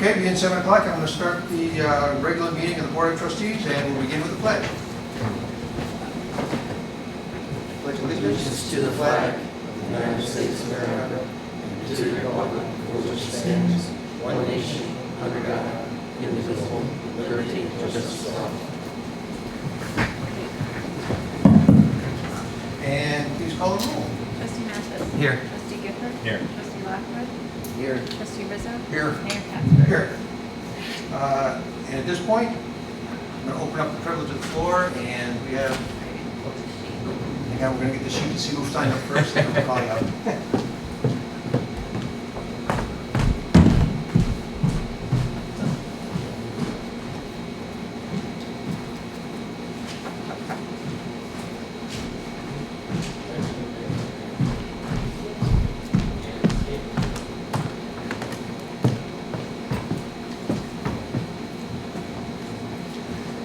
Okay, being 7 o'clock, I'm going to start the regular meeting of the Board of Trustees, and we'll begin with the pledge. Pledge Allegiance to the flag of the United States of America and to the republic for which it stands, one nation, under God, indivisible, with liberty and justice for all. And please call the roll. Trustee Mathis. Here. Trustee Gifford. Here. Trustee Lockwood. Here. Trustee Rizzo. Here. Mayor Casper. Here. And at this point, I'm going to open up the privilege of the floor, and we have, hang on, we're going to get the sheet to see who signed up first, and we'll call you up.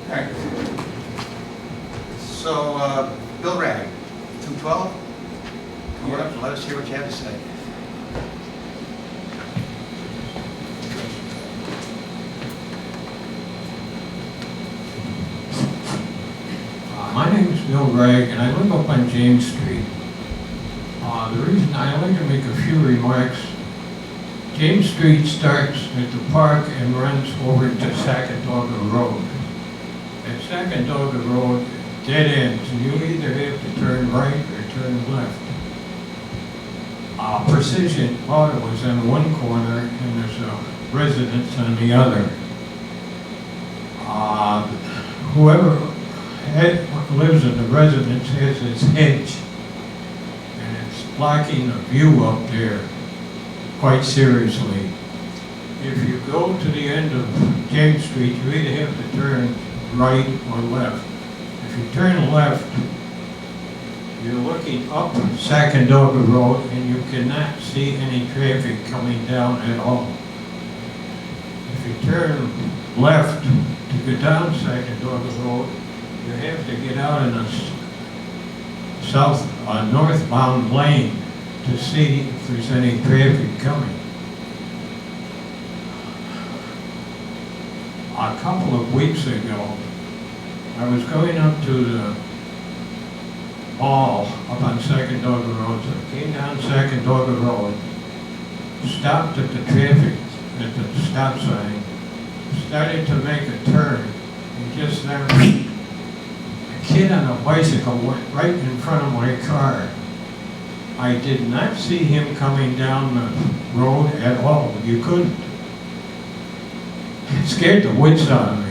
All right. So, Bill Ragg, 212, come on up and let us hear what you have to say. My name is Bill Gregg, and I live up on James Street. The reason I'd like to make a few remarks, James Street starts at the park and runs over to Sacandaga Road. At Sacandaga Road, dead ends, and you either have to turn right or turn left. Precision Auto is on one corner, and there's a residence on the other. Whoever lives in the residence has this hedge, and it's blocking the view up there quite seriously. If you go to the end of James Street, you either have to turn right or left. If you turn left, you're looking up Sacandaga Road, and you cannot see any traffic coming down at all. If you turn left to go down Sacandaga Road, you have to get out in a northbound lane to see if there's any traffic coming. A couple of weeks ago, I was going up to the mall up on Sacandaga Road. So I came down Sacandaga Road, stopped at the traffic, at the stop sign, started to make a turn, and just there, a kid on a bicycle went right in front of my car. I did not see him coming down the road at all. You couldn't. It scared the wits out of me.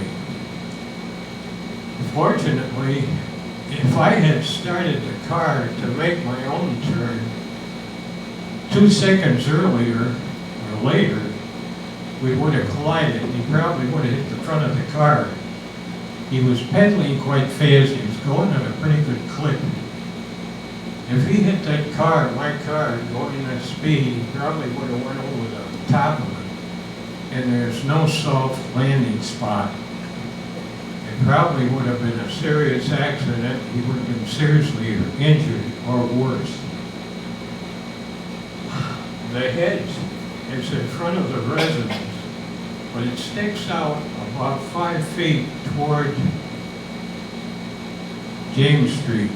Fortunately, if I had started the car to make my own turn 2 seconds earlier or later, we would have collided. He probably would have hit the front of the car. He was pedaling quite fast. He was going at a pretty good clip. If he hit that car, my car, going at speed, he probably would have went over the top of it. And there's no soft landing spot. It probably would have been a serious accident. He would have been seriously injured or worse. The hedge is in front of the residence, but it sticks out about 5 feet toward James Street.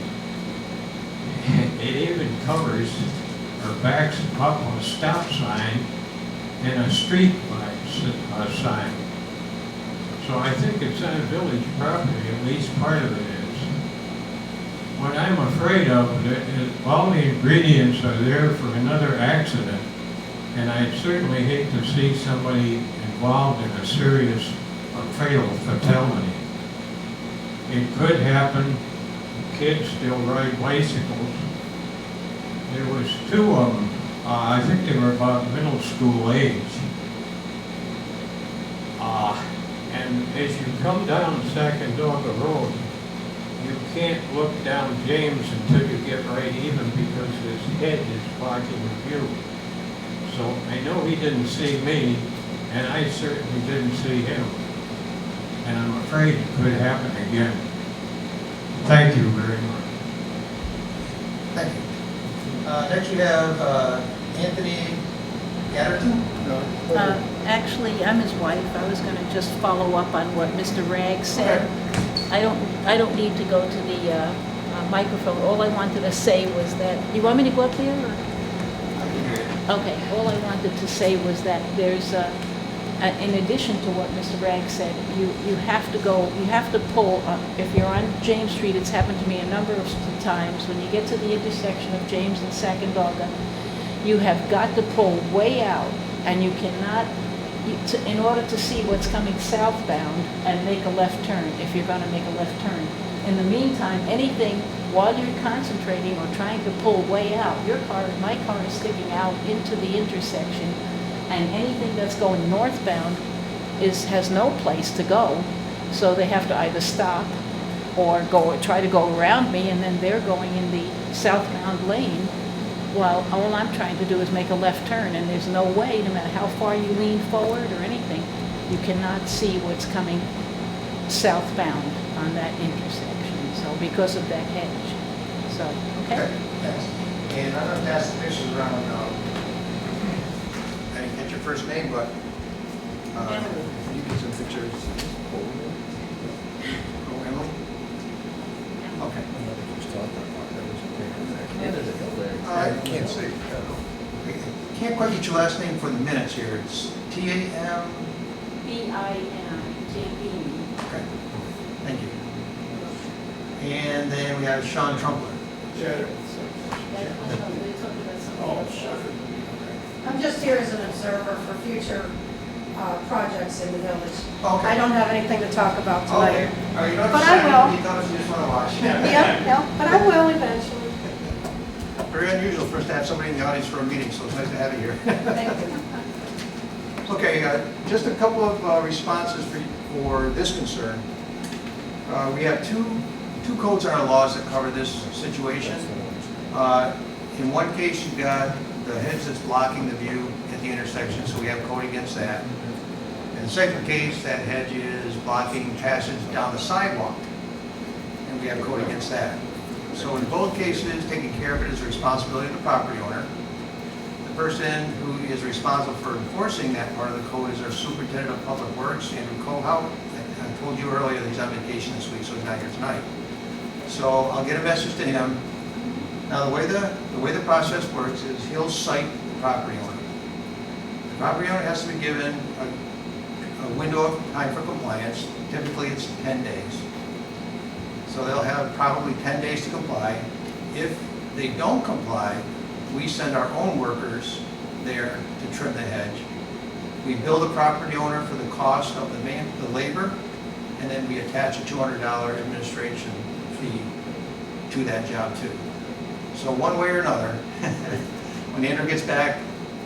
It even covers or backs up a stop sign and a street light sign. So I think it's on village property, at least part of it is. What I'm afraid of is all the ingredients are there for another accident, and I'd certainly hate to see somebody involved in a serious or fatal fatality. It could happen. Kids still ride bicycles. There was 2 of them. I think they were about middle school age. And as you come down Sacandaga Road, you can't look down James until you get right even because his head is blocking the view. So I know he didn't see me, and I certainly didn't see him. And I'm afraid it could happen again. Thank you very much. Thank you. Next we have Anthony Gatterton. Actually, I'm his wife. I was gonna just follow up on what Mr. Ragg said. I don't need to go to the microphone. All I wanted to say was that, you want me to go up there, or? I can hear it. Okay, all I wanted to say was that there's in addition to what Mr. Ragg said, you have to pull, if you're on James Street, it's happened to me a number of times, when you get to the intersection of James and Sacandaga, you have got to pull way out, and you cannot, in order to see what's coming southbound and make a left turn, if you're gonna make a left turn. In the meantime, anything, while you're concentrating or trying to pull way out, my car is sticking out into the intersection, and anything that's going northbound has no place to go, so they have to either stop or try to go around me, and then they're going in the southbound lane, while all I'm trying to do is make a left turn, and there's no way, no matter how far you lean forward or anything, you cannot see what's coming southbound on that intersection, so because of that hedge. So, okay? Thanks. And I'm gonna pass the pictures around, I didn't get your first name, but, You get some pictures. oh, Emily? Okay. I can't see. I can't quite get your last name for the minutes here. It's T-A-M? B-I-N-J-B. Okay, thank you. And then we have Sean Trumpler. I'm just here as an observer for future projects in the village. Okay. I don't have anything to talk about Okay. tonight. All right, you don't But I have to will. say, you don't, you just want to watch. Yeah, but I will eventually. Very unusual for us to have somebody in the audience for a meeting, so it's nice to have you here. Thank you. Okay, just a couple of responses for this concern. We have two codes in our laws that cover this situation. In one case, you've got the hedge that's blocking the view at the intersection, so we have code against that. In the second case, that hedge is blocking passage down the sidewalk, and we have code against that. So in both cases, taking care of it is the responsibility of the property owner. The person who is responsible for enforcing that part of the code is our superintendent of public works, Andrew Kohout. I told you earlier that he's on vacation this week, so he's not here tonight. So I'll get a message to him. Now, the way the process works is he'll cite the property owner. The property owner has to be given a window of time for compliance. Typically, it's 10 days. So they'll have probably 10 days to comply. If they don't comply, we send our own workers there to trim the hedge. We bill the property owner for the cost of the labor, and then we attach a $200 administration fee to that job too. So one way or another, when Andrew gets back,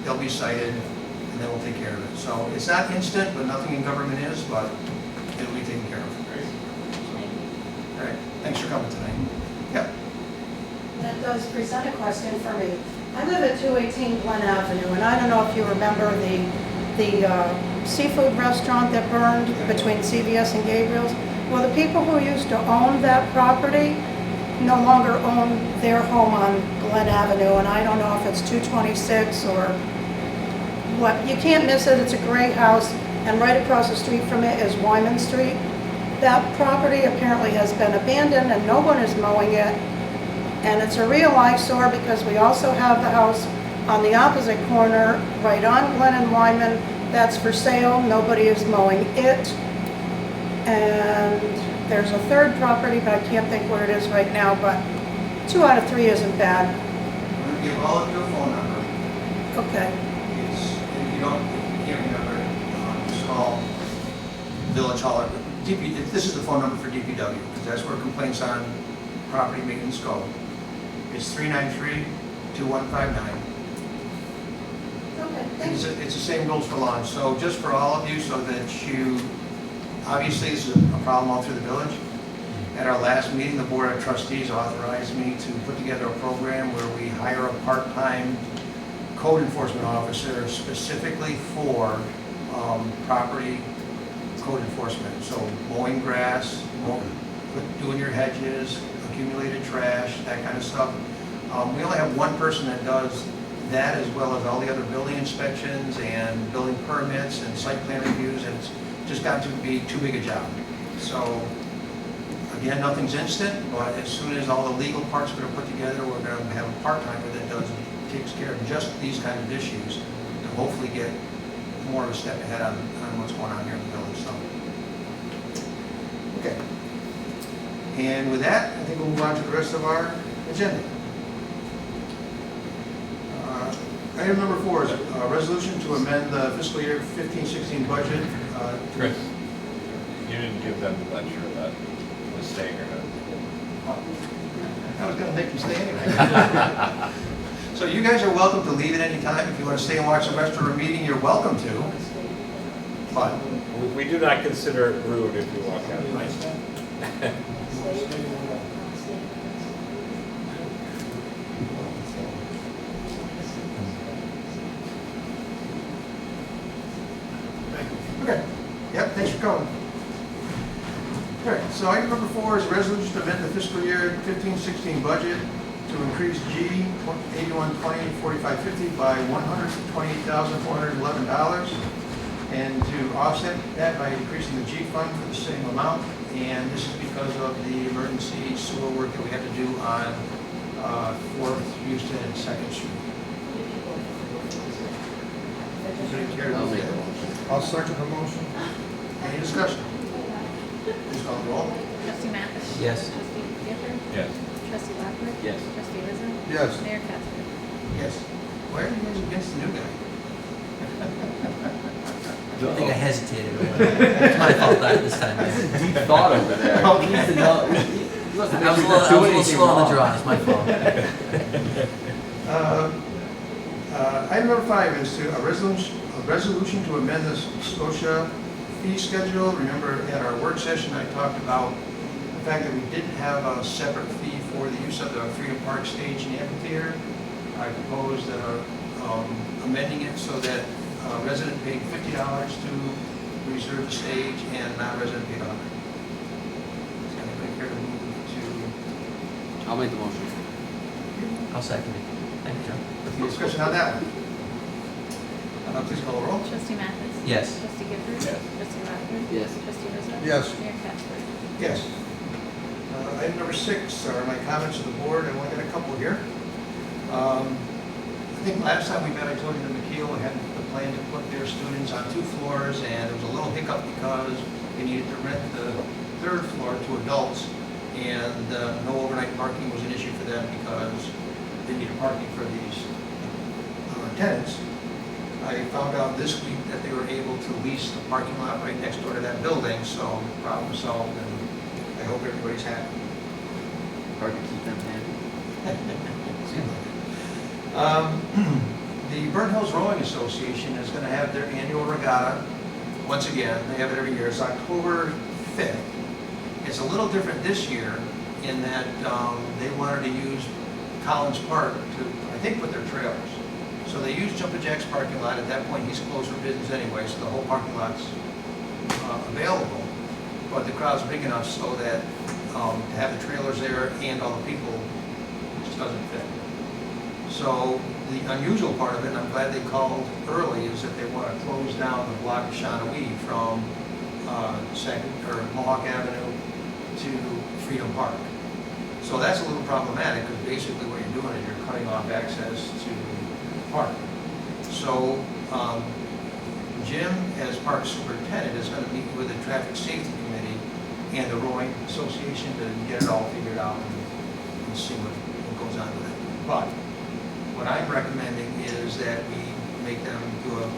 they'll be cited, and then we'll take care of it. So it's not instant, but nothing in government is, but it'll be taken care of. All right, thanks for coming tonight. Yep. That does present a question for me. I live at 218 Glen Avenue, and I don't know if you remember the seafood restaurant that burned between CVS and Gabriel's. Well, the people who used to own that property no longer own their home on Glen Avenue, and I don't know if it's 226 or what. You can't miss it. It's a great house, and right across the street from it is Wyman Street. That property apparently has been abandoned, and no one is mowing it. And it's a real eyesore because we also have the house on the opposite corner, right on Glen and Wyman. That's for sale. Nobody is mowing it. And there's a third property, but I can't think where it is right now, but 2 out of 3 isn't bad. I'm going to give all of you a phone number. Okay. It's, if you can't remember it, just call Village Hall. This is the phone number for DPW, because that's where complaints on property maintenance go. It's 393-2159. Okay, It's thank you. the same rules for lawns. So just for all of you, so that you, obviously this is a problem all through the village. At our last meeting, the Board of Trustees authorized me to put together a program where we hire a part-time code enforcement officer specifically for property code enforcement. So mowing grass, doing your hedges, accumulated trash, that kind of stuff. We only have one person that does that as well as all the other building inspections and building permits and site plan reviews, and it's just got to be too big a job. So, again, nothing's instant, but as soon as all the legal parts are put together, we're going to have a part-timer that takes care of just these kinds of issues to hopefully get more of a step ahead on what's going on here in the village, so. Okay. And with that, I think we'll move on to the rest of our agenda. Item number 4 is a resolution to amend the fiscal year 15-16 budget. Chris, you didn't give them the lecture about the staying or not. I was going to make you stay anyway. So you guys are welcome to leave at any time. If you want to stay and watch the rest of our meeting, you're welcome to. But We do not consider it rude if you walk out. okay. Yep, thanks for coming. All right, so item number 4 is a resolution to amend the fiscal year 15-16 budget to increase G 8120-4550 by $128,411, and to offset that by increasing the G fund for the same amount. And this is because of the emergency sewer work that we have to do on 4th Houston and 2nd Street. Anybody care to I'll move make a that? motion. I'll second the motion. Any discussion? Please call the roll. Trustee Mathis? Yes. Trustee Gifford? Yes. Trustee Lockwood? Yes. Trustee Rizzo? Yes. Mayor Casper? Yes. Why are you guys against the new guy? I think I hesitated. It's my fault this time. man. Deep thought over there. He needs to know. He wants to I make was a sure little, you're I was a not doing little anything slow on the wrong. draw. It's my fault. Item number 5 is a resolution to amend the Scotia fee schedule. Remember at our work session, I talked about the fact that we didn't have a separate fee for the use of the Freedom Park stage and amphitheater. I proposed amending it so that a resident paid $50 to reserve the stage and non-resident paid $100. Does anybody care to move to I'll make the motion. I'll second it. Thank you, John. any discussion on that one? Please call the roll. Trustee Mathis? Yes. Trustee Gifford? Yes. Trustee Lockwood? Yes. Trustee Rizzo? Yes. Mayor Casper? Yes. Item number 6 are my comments to the board. I only got a couple here. I think last time we met, I told you that McKeel had the plan to put their students on 2 floors, and there was a little hiccup because they needed to rent the 3rd floor to adults, and no overnight parking was an issue for them because they needed parking for these tenants. I found out this week that they were able to lease the parking lot right next door to that building, so problem solved, and I hope everybody's happy. Hard to keep them happy. The Burnt Hills Rowing Association is going to have their annual regatta. Once again, they have it every year. It's October 5th. It's a little different this year in that they wanted to use Collins Park to, I think, put their trailers. So they used Jumpin' Jack's parking lot. At that point, he's closed for business anyway, so the whole parking lot's available. But the crowd's big enough so that to have the trailers there and all the people just doesn't fit. So the unusual part of it, and I'm glad they called early, is that they want to close down the block of Shawnee from Mohawk Avenue to Freedom Park. So that's a little problematic because basically what you're doing is you're cutting off access to the park. So Jim, as park superintendent, is going to meet with the traffic safety committee and the rowing association to get it all figured out and see what goes on with it. But what I'm recommending is that we make them do a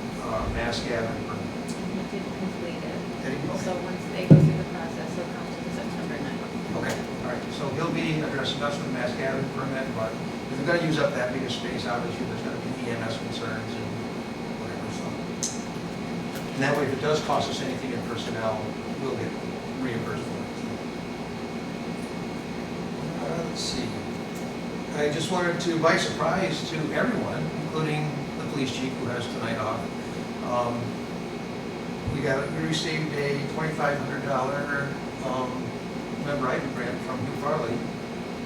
mass gathering permit. He did complete it. Did he? So once they go through the process, they'll come to the September 9th. Okay, all right, so he'll be addressing us with a mass gathering permit, but if we're gonna use up that big a space, obviously there's gonna be EMS concerns and whatever, so. And that way, if it does cost us anything in personnel, we'll get reimbursed for it. Let's see. I just wanted to, by surprise to everyone, including the police chief who has tonight off, we received a $2,500 member item grant from Hugh Farley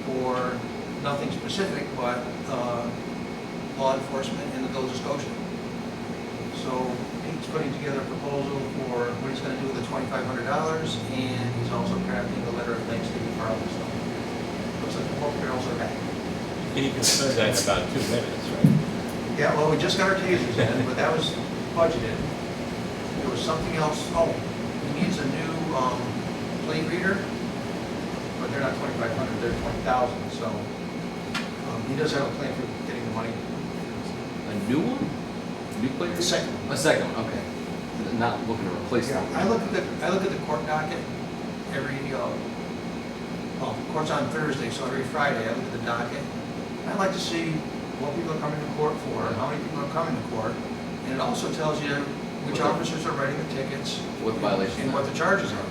for nothing specific, but law enforcement in the village of Scotia. So he's putting together a proposal for what he's gonna do with the $2,500, and he's also crafting a letter of thanks to the department. So looks like the pork barrels are back. He can spend that in about 2 minutes, right? Yeah, well, we just got our tasers in, but that was budgeted. There was something else, oh, he needs a new, plate reader, but they're not 2,500, they're 20,000, so, he does have a plan for getting the money. A new one? New player? The second one. A second one, okay. Not looking to replace that one. I look at the court docket every, well, court's on Thursday, so every Friday I look at the docket. I like to see what people are coming to court for, how many people are coming to court, and it also tells you which officers are writing the tickets. What the violations And what are. the charges are.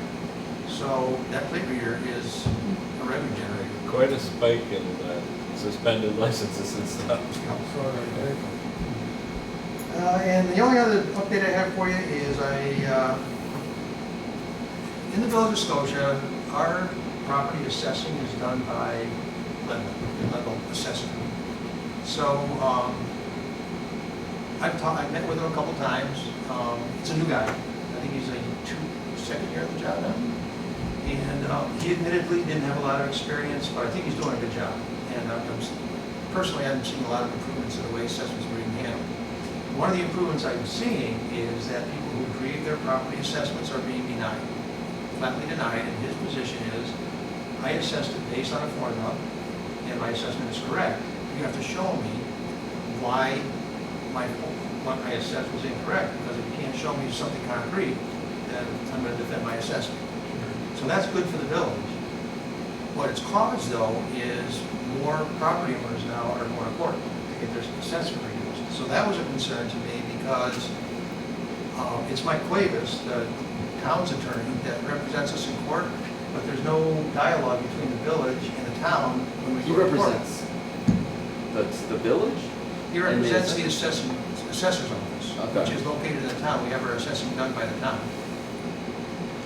So that plate reader is a revenue generator. Quite a spike in suspended licenses and stuff. And the only other update I have for you is in the village of Scotia, our property assessing is done by Level Assessment. So, I've met with him a couple times. It's a new guy. I think he's second year of the job now. And he admittedly didn't have a lot of experience, but I think he's doing a good job. And personally, I'm seeing a lot of improvements in the way assessments are being handled. One of the improvements I'm seeing is that people who create their property assessments are being denied, flatly denied, and his position is, I assessed it based on a formula, and my assessment is correct. You have to show me why what I assessed was incorrect, because if you can't show me something concrete, then I'm going to defend my assessment. So that's good for the village. What it's caused, though, is more property owners now are going to court to get their assessment reduced. So that was a concern to me, because it's Mike Cuevas, the town's attorney, that represents us in court, but there's no dialogue between the village and the town when we He go to court. represents the village? He represents the assessor's office, Okay. which is located in the town. We have our assessing done by the town.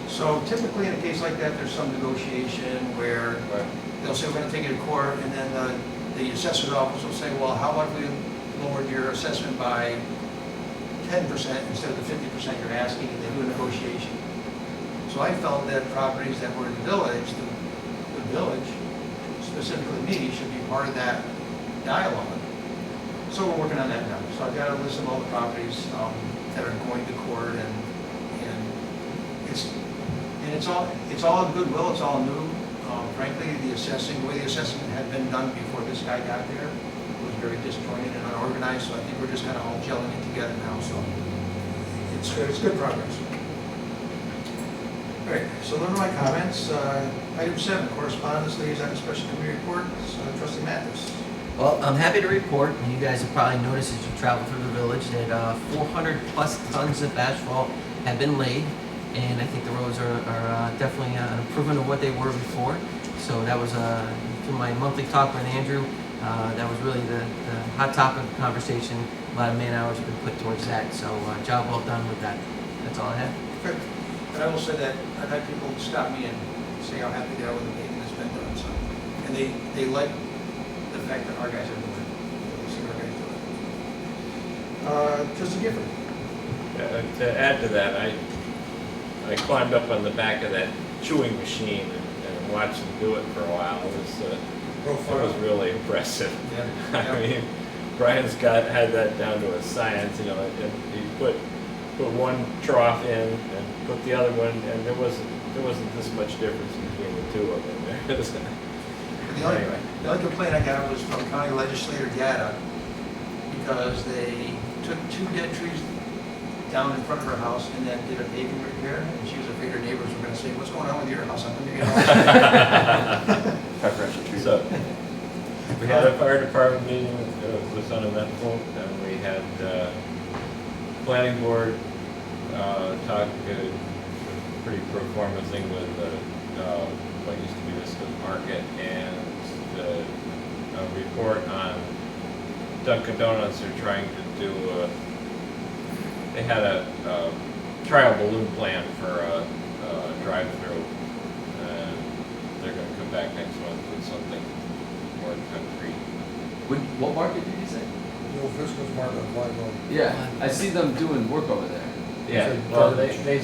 So typically in a case like that, there's some negotiation where they'll say, we're going to take it to court, and then the assessor's office will say, well, how about we lowered your assessment by 10% instead of the 50% you're asking, and they do a negotiation. So I felt that properties that were in the village, the village, specifically me, should be part of that dialogue. So we're working on that now. So I've got a list of all the properties that are going to court, and it's all in goodwill. It's all new. Frankly, the way the assessing had been done before this guy got there was very disjointed and unorganized. So I think we're just kind of all gelling it together now. So it's good progress. All right. So those are my comments. Item 7, correspondence, liaison, and special committee reports. Trustee Mathis. Well, I'm happy to report, and you guys have probably noticed as you travel through the village, that 400 plus tons of asphalt have been laid, and I think the roads are definitely an improvement of what they were before. So that was, through my monthly talk with Andrew, that was really the hot topic of conversation. A lot of man hours have been put towards that, so job well done with that. That's all I have. Good. And I will say that I've had people stop me and say how happy they are with the paving that's been done. So, and they like the fact that our guys are doing it. They see our guys do it. Trustee Gifford. To add to that, I climbed up on the back of that chewing machine and watched them do it for a while. It was really impressive. Yeah. I mean, Brian's had that down to a science, and he put one trough in and put the other one, and there wasn't this much difference between the two of them. The only complaint I got was from County Legislator Gatta, because they took 2 dead trees down in front of her house and then did a paving repair, and she was afraid her neighbors were going to say, what's going on with your house? How come you get all Preferential treatment. So, we had a fire department meeting, it was uneventful, and we had planning board talk, pretty pro forma thing with what used to be the Smith Market, and a report on Dunkin' Donuts. They're trying to do they had a trial balloon plan for a drive-through, and they're going to come back next month with something more concrete. What market did you say? the old Fiscal's Market on White Road. Yeah, I see them doing work over there. Yeah, It's a well, garbage. they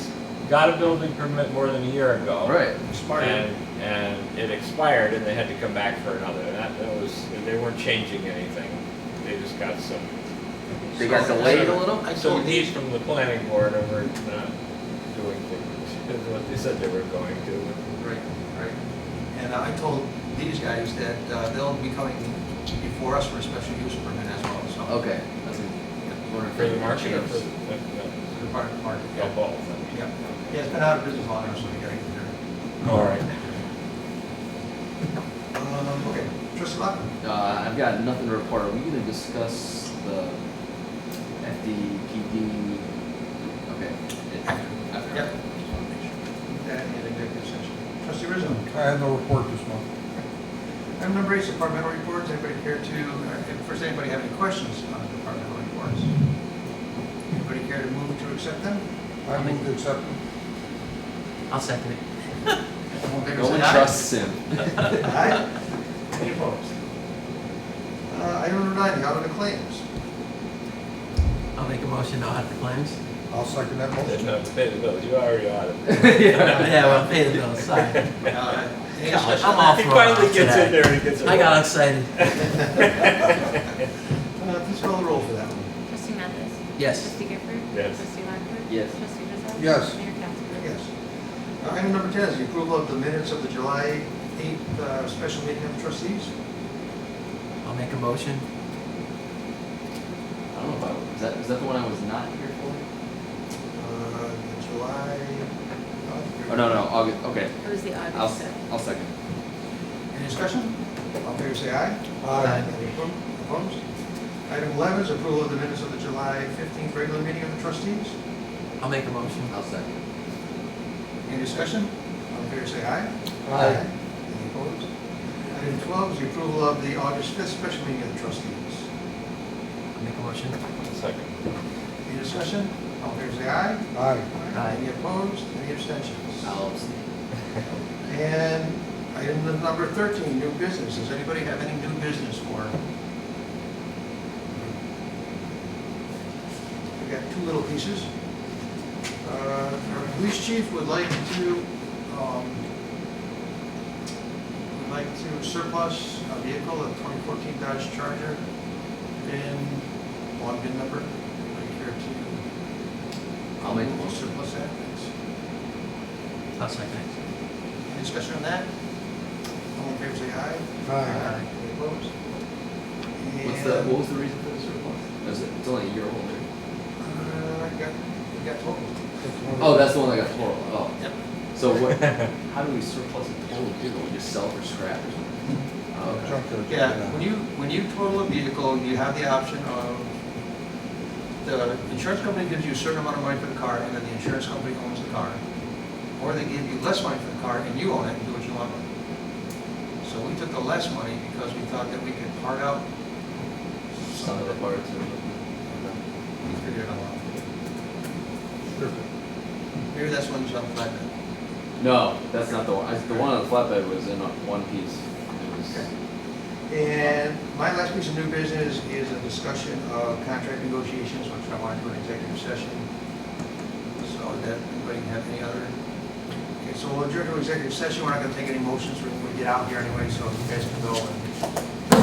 got a building permit more than a year ago. Right. Expired. And it expired and they had to come back for another. And that was, they weren't changing anything. They just got some. They got delayed a little? I Some told needs these, from the planning board over not doing things, what they said they were going to. right, right. And I told these guys that they'll be coming before us for a special use permit as well, so. Okay. That's good. Wondering if For the they- market or for For the market, yeah, yeah. both. Yeah, yeah, it's been out of business long enough, so we gotta get there. All right. Okay, trustee Lockwood? I've got nothing to report. Are we gonna discuss the FDPD? Okay. After. Yep. That in executive session. Trustee Rizzo? I have no report this month. Item number 8 is departmental reports. Anybody care to, first, anybody have any questions on the departmental reports? Anybody care to move to accept them? I move to accept them. I'll second it. All in favor, No say one aye. trusts him. Aye. Any opposed? Item number 9, the audit of claims. I'll make a motion to audit the claims. I'll second that Didn't motion. have to pay the bills, you already audited. Yeah, well, pay the bills, sorry. Any Gosh, discussion I'm on off that? He for a finally while gets today. in there and he gets it. I got right. excited. Please call the roll for that one. Trustee Mathis? Yes. Trustee Gifford? Yes. Trustee Lockwood? Yes. Trustee Rizzo? Yes. Mayor Casper? Yes. Item number 10 is the approval of the minutes of the July 8th special meeting of the trustees. I'll make a motion. I don't know if is that the one I was not here for? The July. Oh, no, August, okay. It was the I'll, August. I'll second. Any discussion? All in favor, say aye. Aye. Any opposed? Item 11 is approval of the minutes of the July 15th regular meeting of the trustees. I'll make a motion. I'll second. Any discussion? All in favor, say aye. Aye. Any opposed? Item 12 is the approval of the August 5th special meeting of the trustees. I'll make a motion. Second. Any discussion? All in favor, say aye. Aye. Aye. Any opposed? Any abstentions? I'll abstain. And item number 13, new business. Does anybody have any new business for? We got two little pieces. Our police chief would like to surplus a vehicle, a 2014 Dodge Charger, VIN number. Anybody care to? I'll make the motion. Surplus that, please. I'll second it. Any discussion on that? All in favor, say aye. Aye. Any opposed? What was the reason for the surplus? It's only a year old, right? We got total. Oh, that's the one that got total. Oh. Yep. So what? How do we surplus a total vehicle? We just sell for scrap or something? Oh, okay. Junkyard. Yeah, when you total a vehicle, you have the option of, the insurance company gives you a certain amount of money for the car, and then the insurance company owns the car. Or they give you less money for the car, and you own it and do what you want with it. So we took the less money because we thought that we could part out Some of the parts are. We figured it all out. Maybe that's one you on flatbed. No, that's not the one. The one on the flatbed was in one piece. It was. Okay. And my last piece of new business is a discussion of contract negotiations, which I want to do in executive session. So that anybody have any other? Okay, so we'll adjourn to executive session. We're not going to take any motions when we get out here anyway, so you guys can go and